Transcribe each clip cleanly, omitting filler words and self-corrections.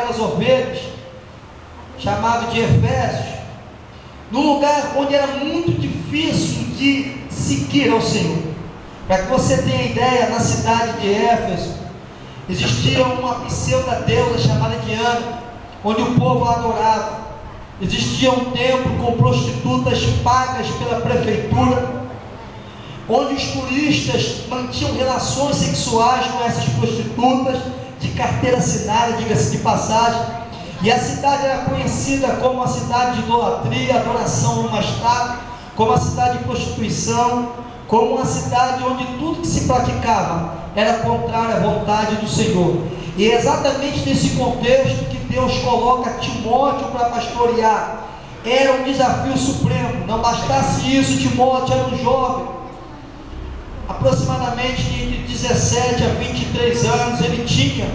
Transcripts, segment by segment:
daquelas ovelhas, chamado de Efésios, num lugar onde era muito difícil de seguir ao Senhor. Para que você tenha ideia, na cidade de Éfeso, existia uma pseudo-deusa chamada Diana, onde o povo a adorava. Existia um templo com prostitutas pagas pela prefeitura, onde os turistas mantinham relações sexuais com essas prostitutas, de carteira assinada, diga-se de passagem. E a cidade era conhecida como a cidade de idolatria, adoração numa estátua, como a cidade de prostituição, como uma cidade onde tudo que se praticava era contrário à vontade do Senhor. E é exatamente nesse contexto que Deus coloca Timóteo para pastorear. Era um desafio supremo. Não bastasse isso, Timóteo era um jovem, aproximadamente de 17 a 23 anos ele tinha.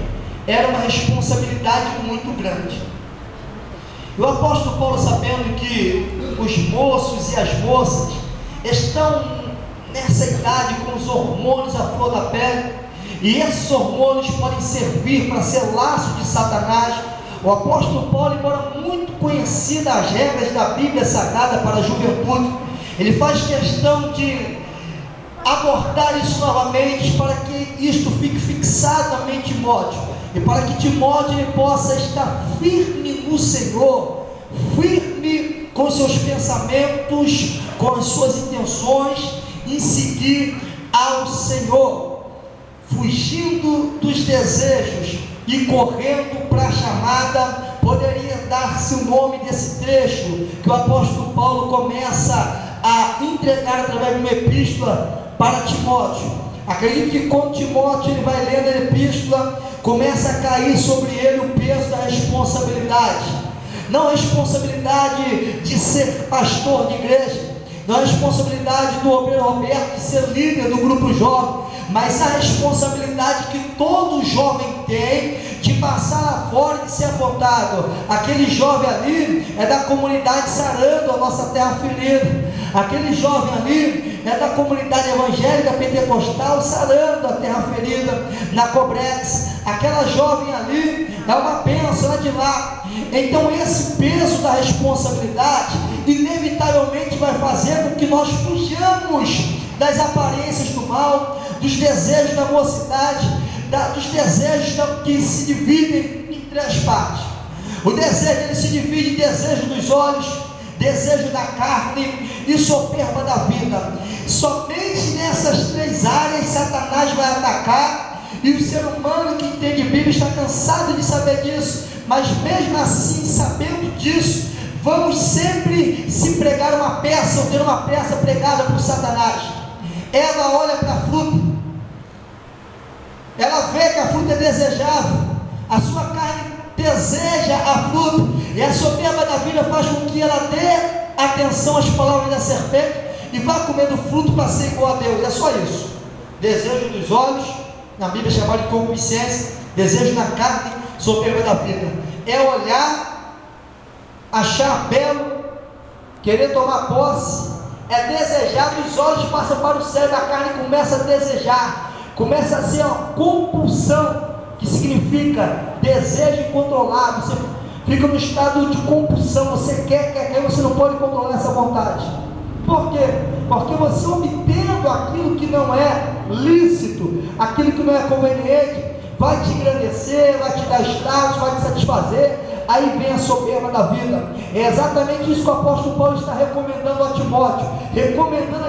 Era uma responsabilidade muito grande. E o apóstolo Paulo, sabendo que os moços e as moças estão nessa idade com os hormônios à flor da pele, e esses hormônios podem servir para ser laço de Satanás, o apóstolo Paulo, embora muito conhecida as regras da Bíblia Sagrada para a juventude, ele faz questão de abordar isso novamente, para que isto fique fixado na mente de Timóteo, e para que Timóteo ele possa estar firme no Senhor, firme com seus pensamentos, com as suas intenções, em seguir ao Senhor, fugindo dos desejos e correndo para a chamada. Poderia dar-se o nome desse trecho que o apóstolo Paulo começa a entregar através de uma epístola para Timóteo. Acredito que quando Timóteo ele vai lendo a epístola, começa a cair sobre ele o peso da responsabilidade. Não a responsabilidade de ser pastor de igreja, não a responsabilidade do obreiro Roberto de ser líder do grupo jovem, mas a responsabilidade que todo jovem tem de passar lá fora e de ser apontado. Aquele jovem ali é da comunidade Sarando, a nossa terra ferida. Aquele jovem ali é da comunidade evangélica pentecostal Sarando, a terra ferida, na Cobrex. Aquela jovem ali é uma bênção, é de lá. Então esse peso da responsabilidade inevitavelmente vai fazer com que nós fujamos das aparências do mal, dos desejos da mocidade, dos desejos que se dividem em três partes. O desejo ele se divide em desejo dos olhos, desejo da carne e soberba da vida. Somente nessas três áreas Satanás vai atacar, e o ser humano que entende Bíblia está cansado de saber disso, mas mesmo assim, sabendo disso, vamos sempre se pregar uma peça, ou ter uma peça pregada por Satanás. Ela olha para a fruta, ela vê que a fruta é desejável, a sua carne deseja a fruta, e a soberba da vida faz com que ela dê atenção às palavras da serpente e vá comendo fruto para ser igual a Deus. É só isso. Desejo dos olhos, na Bíblia é chamado de concupiscência, desejo da carne, soberba da vida. É olhar, achar belo, querer tomar posse, é desejar. Dos olhos passa para o cérebro, a carne começa a desejar, começa a ser uma compulsão, que significa desejo incontrolável. Você fica no estado de compulsão, você quer, você não pode controlar essa vontade. Por quê? Porque você obtendo aquilo que não é lícito, aquilo que não é conveniente, vai te engrandecer, vai te dar status, vai te satisfazer. Aí vem a soberba da vida. É exatamente isso que o apóstolo Paulo está recomendando a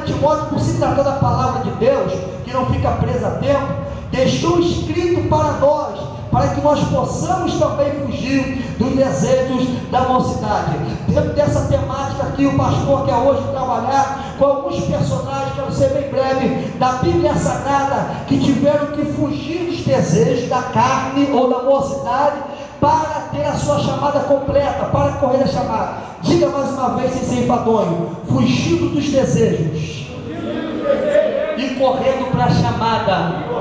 Timóteo, por se tratar da palavra de Deus, que não fica presa a tempo, deixou escrito para nós, para que nós possamos também fugir dos desejos da mocidade. Dentro dessa temática aqui, o pastor quer hoje trabalhar com alguns personagens, quero ser bem breve, da Bíblia Sagrada, que tiveram que fugir dos desejos da carne ou da mocidade, para ter a sua chamada completa, para correr a chamada. Diga mais uma vez sem ser enfadonho: fugindo dos desejos e correndo para a chamada.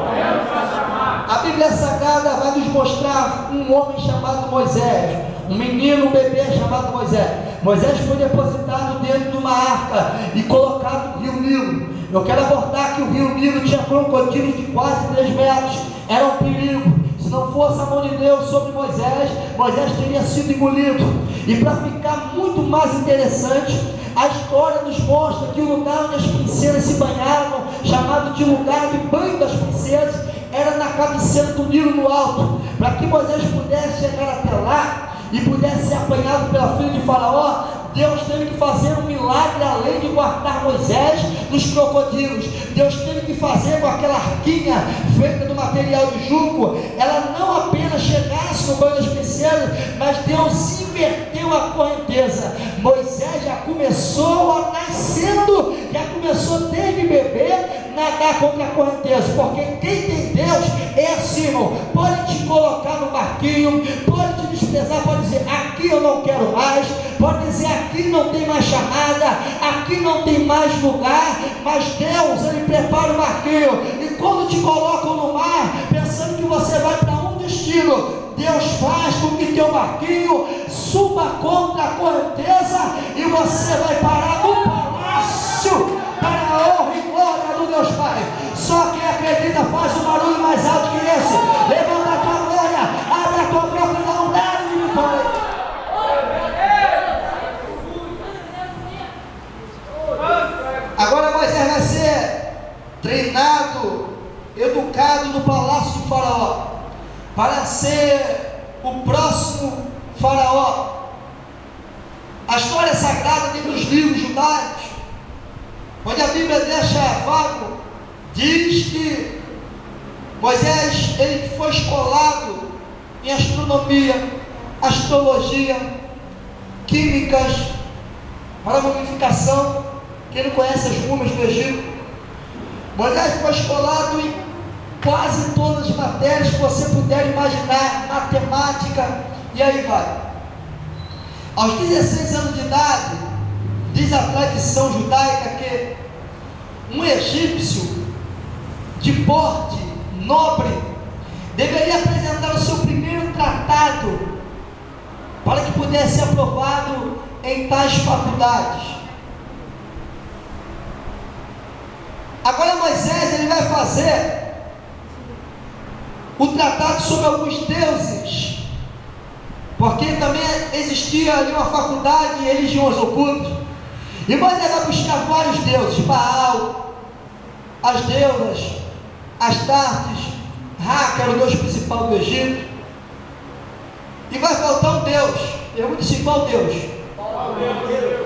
A Bíblia Sagrada vai nos mostrar um homem chamado Moisés, um menino, um bebê chamado Moisés. Moisés foi depositado dentro de uma arca e colocado no rio Nilo. Eu quero abordar que o rio Nilo tinha crocodilos de quase 3 metros, era um perigo. Se não fosse a mão de Deus sobre Moisés, Moisés teria sido engolido. E para ficar muito mais interessante, a história nos mostra que o lugar onde as princesas se banhavam, chamado de lugar de banho das princesas, era na cabeceira do Nilo no alto, para que Moisés pudesse chegar até lá e pudesse ser apanhado pela filha de Faraó. Deus teve que fazer um milagre além de guardar Moisés dos crocodilos. Deus teve que fazer com aquela arquinha feita do material de junco, ela não apenas chegasse no banho das princesas, mas Deus inverteu a correnteza. Moisés já começou nascendo, já começou desde bebê nadar contra a correnteza, porque quem tem Deus é assim, irmão. Pode te colocar no barquinho, pode te desprezar, pode dizer aqui eu não quero mais, pode dizer aqui não tem mais chamada, aqui não tem mais lugar, mas Deus, Ele prepara o barquinho, e quando te colocam no mar, pensando que você vai para um destino, Deus faz com que teu barquinho suba contra a correnteza, e você vai parar no palácio, para a honra e glória do Deus Pai. Só quem acredita faz um barulho mais alto que esse. Levanta a tua glória, abre a tua boca e dá um dado de vitória. Agora Moisés vai ser treinado, educado no palácio de Faraó, para ser o próximo Faraó. A história sagrada tem nos livros judaicos, onde a Bíblia deixa vago, diz que Moisés, ele foi escolado em astronomia, astrologia, químicas, para mumificação. Quem não conhece as múmias do Egito? Moisés foi escolado em quase todas as matérias que você puder imaginar, matemática, e aí vai. Aos 16 anos de idade, diz a tradição judaica que um egípcio de porte nobre deveria apresentar o seu primeiro tratado para que pudesse ser aprovado em tais faculdades. Agora Moisés, ele vai fazer o tratado sobre alguns deuses, porque também existia ali uma faculdade de religiões ocultas. E Moisés vai buscar vários deuses: Baal, as deusas, Astartes, Ra, que era o deus principal do Egito. E vai faltar um Deus. Eu disse qual Deus?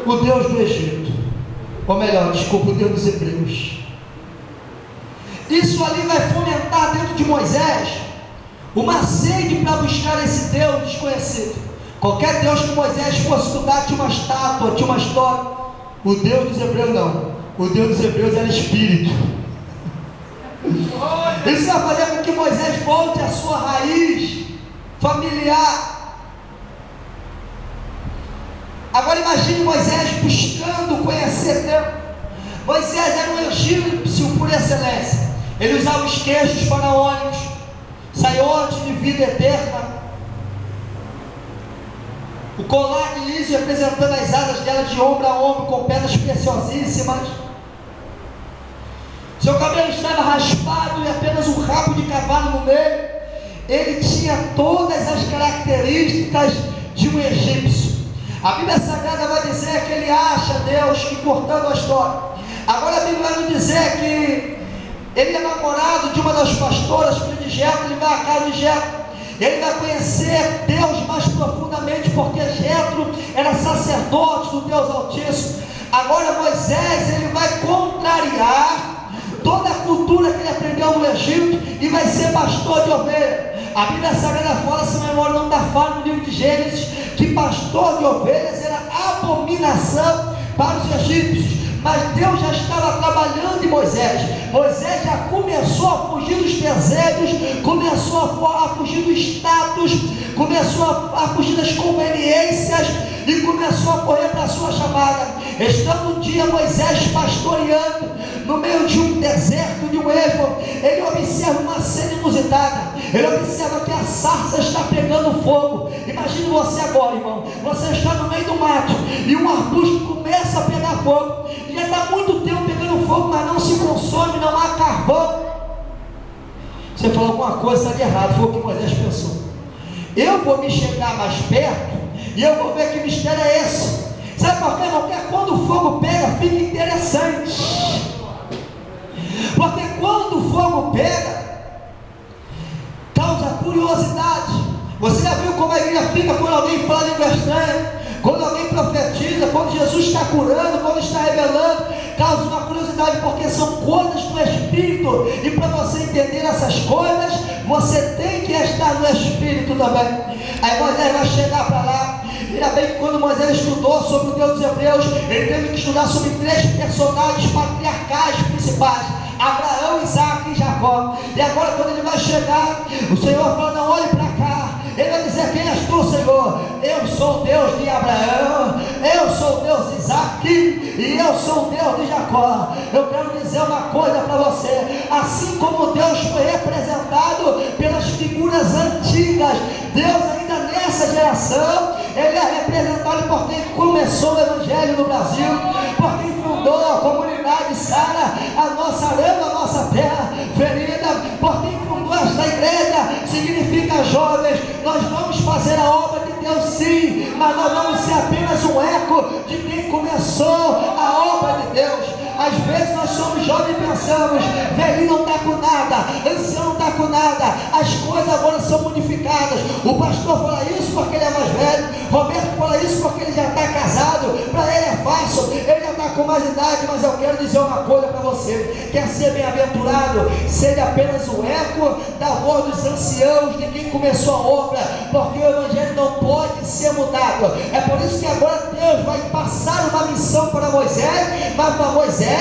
O Deus do Egito. Ou melhor, desculpa, o Deus dos Hebreus. Isso ali vai fomentar dentro de Moisés uma sede para buscar esse Deus desconhecido. Qualquer Deus que Moisés fosse estudar tinha uma estátua, tinha uma história. O Deus dos Hebreus não. O Deus dos Hebreus era espírito. Isso vai fazer com que Moisés volte à sua raiz familiar. Agora imagine Moisés buscando conhecer Deus. Moisés era um egípcio por excelência. Ele usava os queixos faraônicos, saiote de vida eterna, o colar de liso representando as asas dela de ombro a ombro, com pedras preciosíssimas. Seu cabelo estava raspado e apenas um rabo de cavalo no meio. Ele tinha todas as características de um egípcio. A Bíblia Sagrada vai dizer que ele acha Deus, importando a história. Agora a Bíblia vai nos dizer que ele é namorado de uma das pastoras, filha de Jetro. Ele vai à casa de Jetro. Ele vai conhecer Deus mais profundamente, porque Jetro era sacerdote do Deus Altíssimo. Agora Moisés, ele vai contrariar toda a cultura que ele aprendeu no Egito e vai ser pastor de ovelhas. A Bíblia Sagrada fala, se memória não está falando no livro de Gênesis, que pastor de ovelhas era abominação para os egípcios. Mas Deus já estava trabalhando em Moisés. Moisés já começou a fugir dos desejos, começou a fugir do status, começou a fugir das conveniências e começou a correr para a sua chamada. Estando um dia Moisés pastoreando no meio de um deserto, de um ermo, ele observa uma cena inusitada. Ele observa que a sarça está pegando fogo. Imagine você agora, irmão. Você está no meio do mato e um arbusto começa a pegar fogo. Já está muito tempo pegando fogo, mas não se consome, não há carvão. Você falou alguma coisa, está de errado. Foi o que Moisés pensou. Eu vou me chegar mais perto e eu vou ver que mistério é esse. Sabe por quê, irmão? Porque quando o fogo pega, fica interessante. Porque quando o fogo pega, causa curiosidade. Você já viu como a igreja fica quando alguém fala língua estranha? Quando alguém profetiza, quando Jesus está curando, quando está revelando, causa uma curiosidade, porque são coisas do Espírito, e para você entender essas coisas, você tem que estar no Espírito também. Aí Moisés vai chegar para lá. Ainda bem que quando Moisés estudou sobre o Deus dos Hebreus, ele teve que estudar sobre 3 personagens patriarcais principais: Abraão, Isaac e Jacó. E agora quando ele vai chegar, o Senhor fala: não, olhe para cá. Ele vai dizer: quem és tu, Senhor? Eu sou o Deus de Abraão, eu sou o Deus de Isaac e eu sou o Deus de Jacó. Eu quero dizer uma coisa para você: assim como Deus foi representado pelas figuras antigas, Deus ainda nessa geração, Ele é representado por quem começou o Evangelho no Brasil, por quem fundou a comunidade Sara, a nossa arama, a nossa terra ferida, por quem fundou esta igreja. Significa, jovens, nós vamos fazer a obra de Deus sim, mas nós vamos ser apenas um eco de quem começou a obra de Deus. Às vezes nós somos jovens e pensamos: velhinho não está com nada, ancião não está com nada, as coisas agora são modificadas. O pastor fala isso porque ele é mais velho, Roberto fala isso porque ele já está casado, para ele é fácil, ele já está com mais idade. Mas eu quero dizer uma coisa para você: quer ser bem-aventurado, seja apenas o eco da voz dos anciãos, de quem começou a obra, porque o Evangelho não pode ser mudado. É por isso que agora Deus vai passar uma missão para Moisés, mas para Moisés: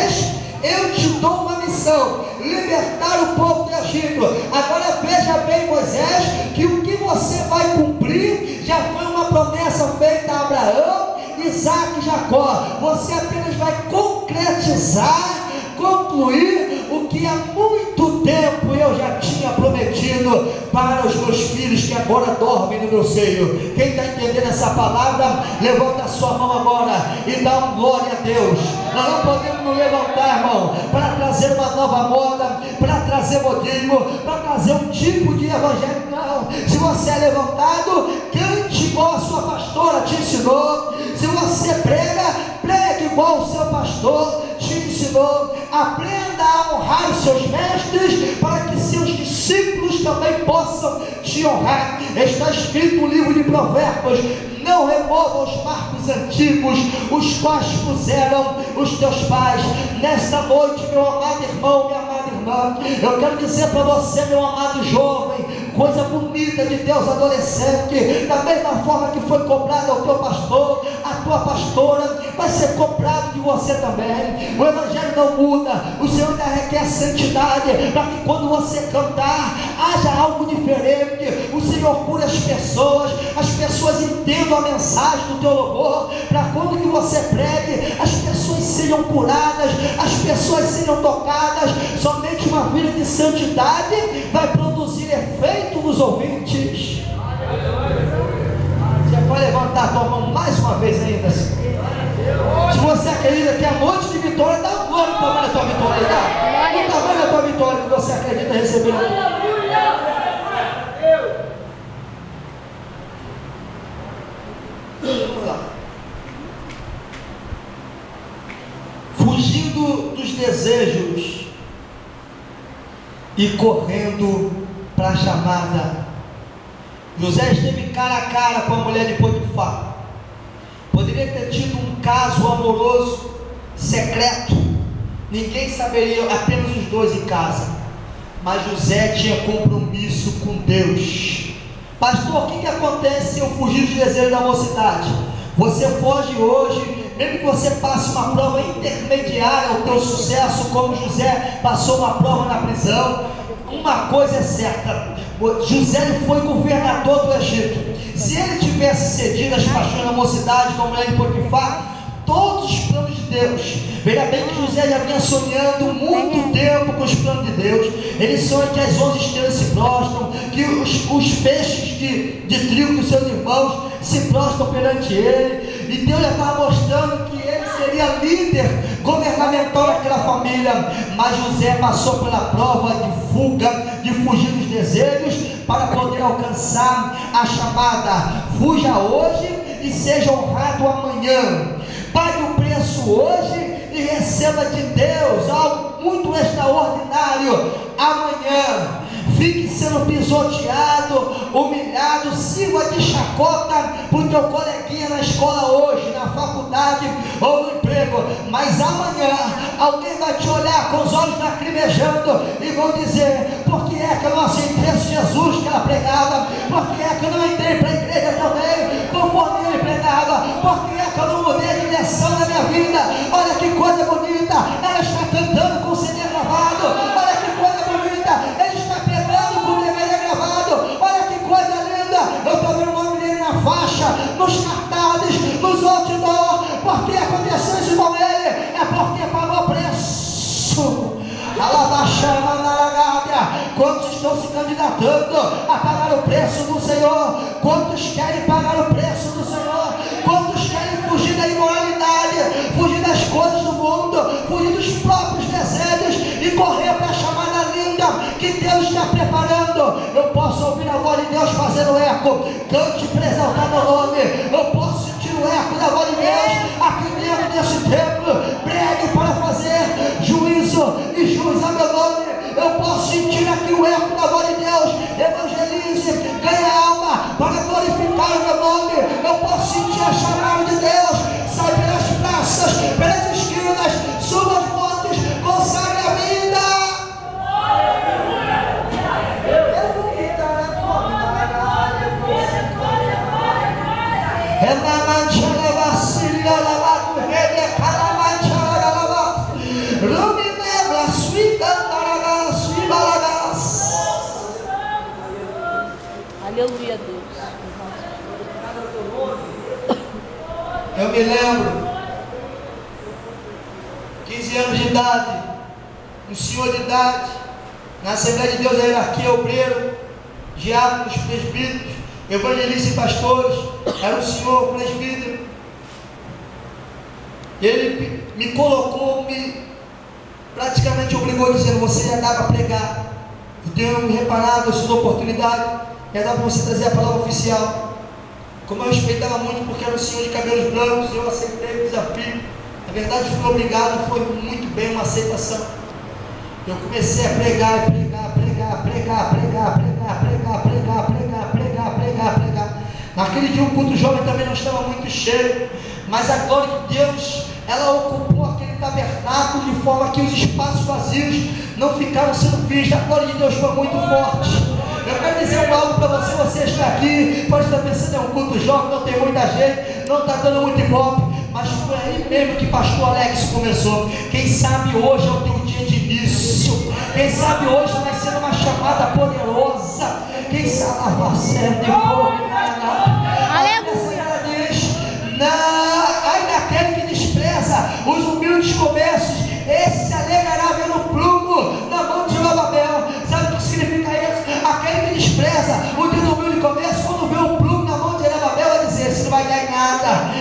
eu te dou uma missão, libertar o povo do Egito. Agora veja bem, Moisés, que o que você vai cumprir já foi uma promessa feita a Abraão, Isaac e Jacó. Você apenas vai concretizar, concluir o que há muito tempo eu já tinha prometido para os meus filhos que agora dormem no meu seio. Quem está entendendo essa palavra, levanta a sua mão agora e dá um glória a Deus. Nós não podemos nos levantar, irmão, para trazer uma nova moda, para trazer modismo, para trazer um tipo de evangelho. Não. Se você é levantado, cante igual a sua pastora te ensinou. Se você prega, pregue igual o seu pastor te ensinou. Aprenda a honrar os seus mestres, para que seus discípulos também possam te honrar. Está escrito no livro de Provérbios: não remova os marcos antigos, os quais puseram os teus pais. Nesta noite, meu amado irmão, minha amada irmã, eu quero dizer para você, meu amado jovem, coisa bonita de Deus, adolescente, da mesma forma que foi cobrado ao teu pastor, a tua pastora, vai ser cobrado de você também. O Evangelho não muda, o Senhor ainda requer santidade, para que quando você cantar, haja algo diferente. O Senhor cura as pessoas entendam a mensagem do teu louvor, para quando que você pregue, as pessoas sejam curadas, as pessoas sejam tocadas. Somente uma vida de santidade vai produzir efeito nos ouvintes. Você pode levantar a tua mão mais uma vez ainda. Se você acredita que é a noite de vitória, dá um glória para a tua vitória. Dá o tamanho da tua vitória que você acredita receber. Vamos lá. Fugindo dos desejos e correndo para a chamada, José esteve cara a cara com a mulher de Potifar. Poderia ter tido um caso amoroso secreto, ninguém saberia, apenas os dois em casa. Mas José tinha compromisso com Deus. Pastor, o que acontece se eu fugir dos desejos da mocidade? Você foge hoje, mesmo que você passe uma prova intermediária ao teu sucesso, como José passou uma prova na prisão. Uma coisa é certa: José foi governador do Egito. Se ele tivesse cedido às paixões da mocidade, como ele de Potifar, todos os planos de Deus, veja bem que José já vinha sonhando muito tempo com os planos de Deus. Ele sonha que as 11 estrelas se prostram, que os feixes de trigo dos seus irmãos se prostram perante ele, e Deus já estava mostrando que ele seria seria líder governamental daquela família, mas José passou pela prova de fuga, de fugir dos desejos, para poder alcançar a chamada: fuja hoje e seja honrado amanhã. Pague o preço hoje e receba de Deus algo muito extraordinário amanhã. Fique sendo pisoteado, humilhado, sirva de chacota para o teu coleguinha na escola hoje, na faculdade ou no emprego, mas amanhã alguém vai te olhar com os olhos lacrimejando e vão dizer: por que é que eu não aceitei esse Jesus que ela pregava? Por que é que eu não entrei para a igreja também conforme ele pregava? Por que é que eu não mudei a direção da minha vida? Olha que coisa bonita, ela está cantando com o CD gravado. Olha que coisa bonita, ele está pregando com o DVD gravado. Olha que coisa linda, eu estou vendo o nome dele na faixa, nos cartazes, nos outdoor. Por que aconteceu isso com ele? É porque pagou preço. Quantos estão se candidatando a pagar o preço do Senhor? Quantos querem pagar o preço do Senhor? Quantos querem fugir da imoralidade, fugir das coisas do mundo, fugir dos próprios desejos e correr para a chamada linda que Deus está preparando? Eu posso ouvir a voz de Deus fazendo eco: cante para exaltar meu nome. Eu posso sentir o eco da voz de Deus aqui dentro desse templo: pregue para fazer juízo e jus a meu nome. Eu posso sentir aqui o eco da voz de Deus: evangelize, ganhe alma para glorificar o meu nome. Eu posso sentir a chamada de Deus: sai pelas praças, pelas esquinas, suba as montes, consagre a vida. Aleluia, Deus. Eu me lembro, 15 anos de idade, um senhor de idade, na Assembleia de Deus, a hierarquia: obreiro, diáconos, presbíteros, evangelistas e pastores. Era um senhor presbítero. Ele me colocou, praticamente obrigou, dizendo: você ia dar para pregar. Eu tenho reparado essas oportunidades, ia dar para você trazer a palavra oficial. Como eu respeitava muito, porque era um senhor de cabelos brancos, eu aceitei o desafio. Na verdade, fui obrigado, foi muito bem uma aceitação. Eu comecei a pregar. Naquele dia o culto jovem também não estava muito cheio, mas a glória de Deus, ela ocupou aquele tabernáculo de forma que os espaços vazios não ficaram sendo vistos. A glória de Deus foi muito forte. Eu quero dizer algo para você: você está aqui, pode estar pensando, é um culto jovem, não tem muita gente, não está dando muito ibope, mas foi aí mesmo que pastor Alex começou. Quem sabe hoje é o teu dia de início, quem sabe hoje vai ser uma chamada poderosa, quem sabe você é Deus. Aleluia. Ai daquele que despreza os humildes começos, esse se alegrará vendo o plumo na mão de Zorobabel. Sabe o que significa isso? Aquele que despreza o dia do humilde começo, quando vê o plumo na mão de Zorobabel, vai dizer: isso não vai dar em nada,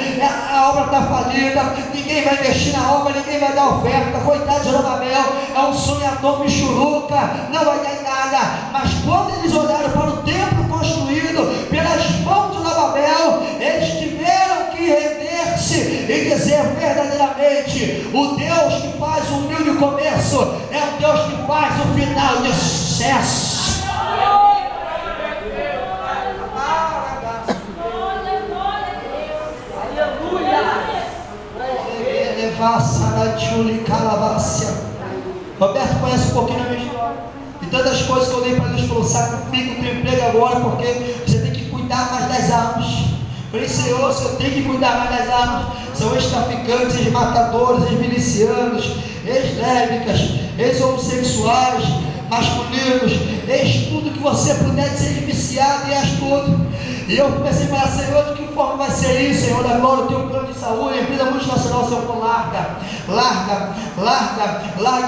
a obra está falida, ninguém vai investir na obra, ninguém vai dar oferta. Coitado de Zorobabel, é um sonhador michuruca, não vai dar em nada. Mas quando eles olharam para o templo construído pelas mãos de Zorobabel, eles tiveram que render-se e dizer verdadeiramente: o Deus que faz o humilde começo é o Deus que faz o final de sucesso. Roberto conhece um pouquinho da minha história e tantas coisas que eu dei para Deus. Falou: sacrifica o teu emprego agora, porque você tem que cuidar mais das almas. Falei: Senhor, eu tenho que cuidar mais das almas. São ex-traficantes, ex-matadores, ex-milicianos, ex-lésbicas, ex-homossexuais, masculinos, ex tudo que você puder ser viciado, e és tudo. E eu comecei a falar: Senhor, de que forma vai ser isso, Senhor da glória? O teu plano de saúde, a empresa multinacional, Senhor, larga.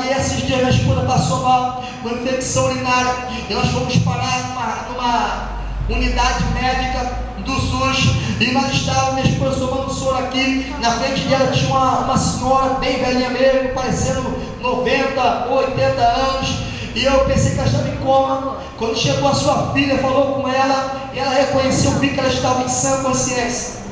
E esses dias minha esposa passou mal, com infecção urinária, e nós fomos parar numa unidade médica do SUS. E nós estávamos, minha esposa tomando soro aqui. Na frente dela tinha uma senhora bem velhinha mesmo, parecendo 90 ou 80 anos. E eu pensei que ela estava em coma. Quando chegou a sua filha, falou com ela, e ela reconheceu, vi que ela estava em sã consciência.